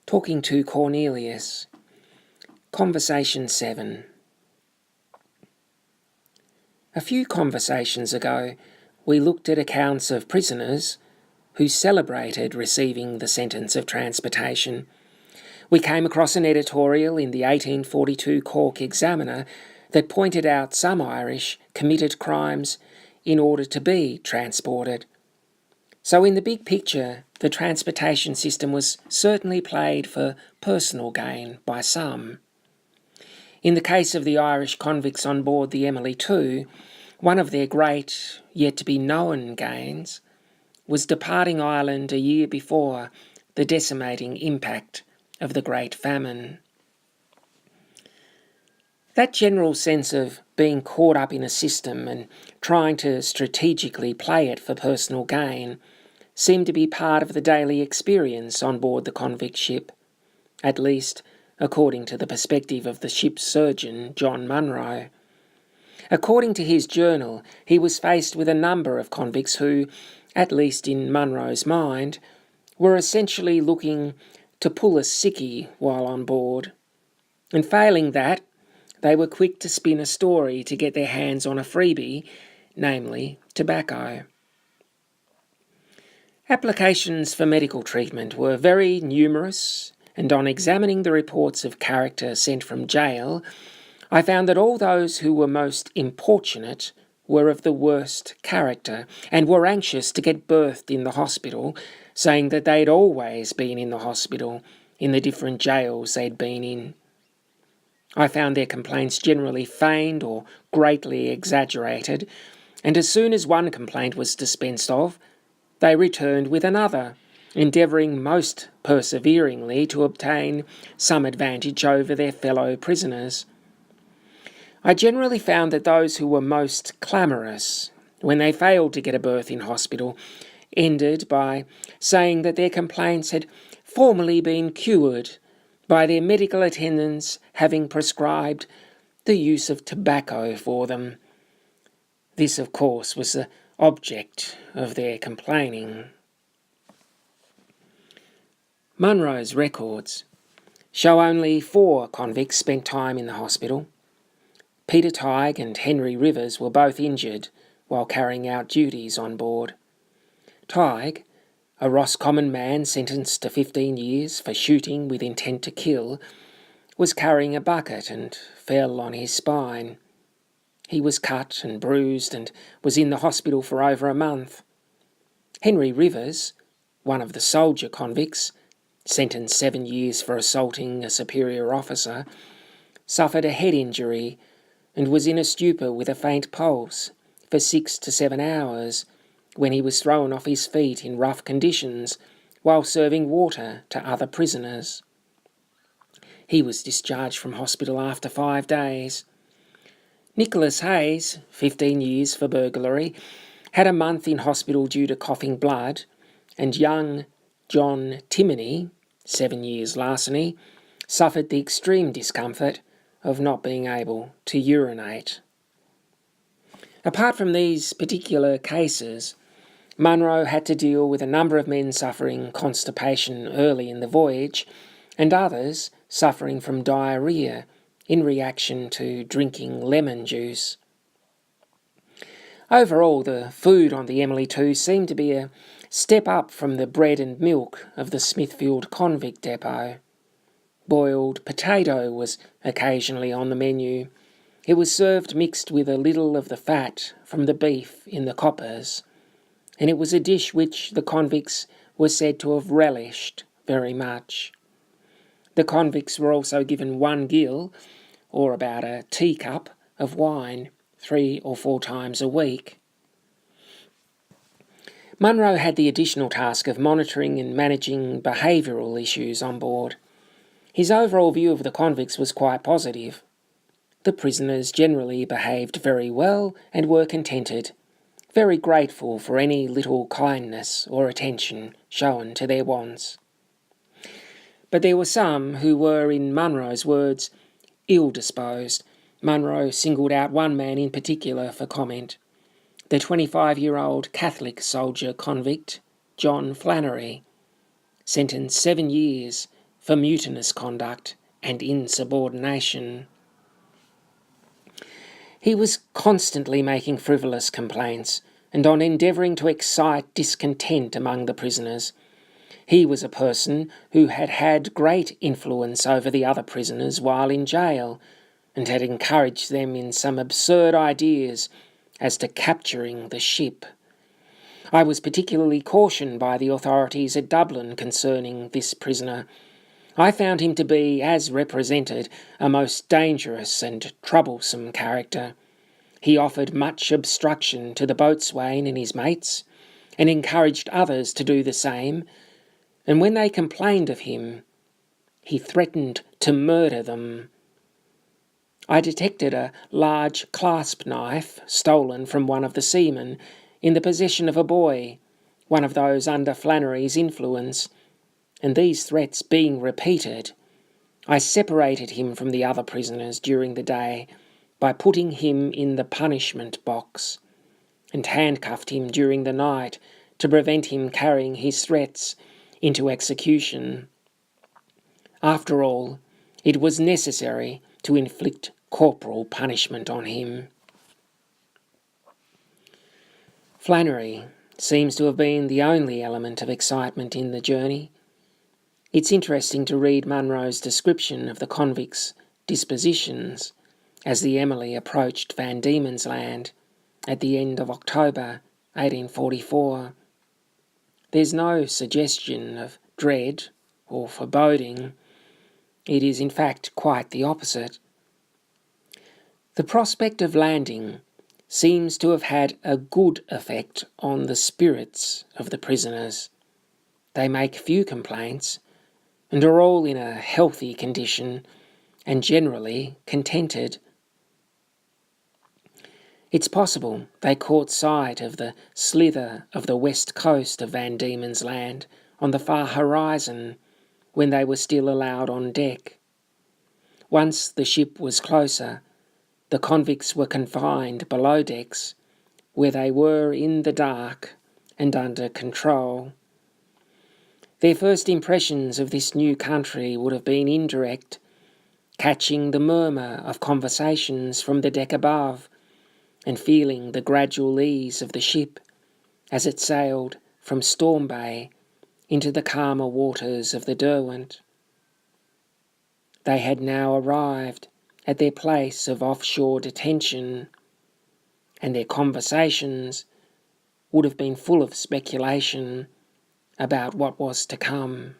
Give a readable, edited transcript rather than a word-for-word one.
Talking to Cornelius. Conversation 7. A few conversations ago, we looked at accounts of prisoners who celebrated receiving the sentence of transportation. We came across an editorial in the 1842 Cork Examiner that pointed out some Irish committed crimes in order to be transported. So in the big picture, the transportation system was certainly played for personal gain by some. In the case of the Irish convicts on board the Emily II, one of their great, yet to be known gains was departing Ireland a year before the decimating impact of the Great Famine. That general sense of being caught up in a system and trying to strategically play it for personal gain seemed to be part of the daily experience on board the convict ship, at least according to the perspective of the ship's surgeon, John Munro. According to his journal, he was faced with a number of convicts who, at least in Munro's mind, were essentially looking to pull a sickie while on board. And failing that, they were quick to spin a story to get their hands on a freebie, namely tobacco. Applications for medical treatment were very numerous, and on examining the reports of character sent from jail, I found that all those who were most importunate were of the worst character, and were anxious to get berthed in the hospital, saying that they'd always been in the hospital, in the different jails they'd been in. I found their complaints generally feigned or greatly exaggerated, and as soon as one complaint was dispensed of, they returned with another, endeavouring most perseveringly to obtain some advantage over their fellow prisoners. I generally found that those who were most clamorous, when they failed to get a berth in hospital, ended by saying that their complaints had formerly been cured by their medical attendants having prescribed the use of tobacco for them. This, of course, was the object of their complaining. Munro's records show only 4 convicts spent time in the hospital. Peter Tighe and Henry Rivers were both injured while carrying out duties on board. Tighe, a Roscommon man sentenced to 15 years for shooting with intent to kill, was carrying a bucket and fell on his spine. He was cut and bruised and was in the hospital for over a month. Henry Rivers, one of the soldier convicts, sentenced 7 years for assaulting a superior officer, suffered a head injury and was in a stupor with a faint pulse for 6 to 7 hours when he was thrown off his feet in rough conditions while serving water to other prisoners. He was discharged from hospital after 5 days. Nicholas Hayes, 15 years for burglary, had a month in hospital due to coughing blood, and young John Timoney, 7 years larceny, suffered the extreme discomfort of not being able to urinate. Apart from these particular cases, Munro had to deal with a number of men suffering constipation early in the voyage, and others suffering from diarrhoea in reaction to drinking lemon juice. Overall, the food on the Emily II seemed to be a step up from the bread and milk of the Smithfield convict depot. Boiled potato was occasionally on the menu. It was served mixed with a little of the fat from the beef in the coppers, and it was a dish which the convicts were said to have relished very much. The convicts were also given 1 gill, or about a teacup, of wine 3 or 4 times a week. Munro had the additional task of monitoring and managing behavioural issues on board. His overall view of the convicts was quite positive. The prisoners generally behaved very well and were contented, very grateful for any little kindness or attention shown to their wants. But there were some who were, in Munro's words, ill-disposed. Munro singled out one man in particular for comment, the 25-year-old Catholic soldier convict, John Flannery, sentenced 7 years for mutinous conduct and insubordination. He was constantly making frivolous complaints and on endeavouring to excite discontent among the prisoners. He was a person who had had great influence over the other prisoners while in jail, and had encouraged them in some absurd ideas as to capturing the ship. I was particularly cautioned by the authorities at Dublin concerning this prisoner. I found him to be, as represented, a most dangerous and troublesome character. He offered much obstruction to the boatswain and his mates, and encouraged others to do the same, and when they complained of him, he threatened to murder them. I detected a large clasp knife stolen from one of the seamen in the possession of a boy, one of those under Flannery's influence, and these threats being repeated, I separated him from the other prisoners during the day by putting him in the punishment box, and handcuffed him during the night to prevent him carrying his threats into execution. After all, it was necessary to inflict corporal punishment on him. Flannery seems to have been the only element of excitement in the journey. It's interesting to read Munro's description of the convicts' dispositions as the Emily approached Van Diemen's Land at the end of October 1844. There's no suggestion of dread or foreboding. It is in fact quite the opposite. The prospect of landing seems to have had a good effect on the spirits of the prisoners. They make few complaints and are all in a healthy condition and generally contented. It's possible they caught sight of the slither of the west coast of Van Diemen's Land on the far horizon when they were still allowed on deck. Once the ship was closer, the convicts were confined below decks, where they were in the dark and under control. Their first impressions of this new country would have been indirect, catching the murmur of conversations from the deck above, and feeling the gradual ease of the ship as it sailed from Storm Bay into the calmer waters of the Derwent. They had now arrived at their place of offshore detention, and their conversations would have been full of speculation about what was to come.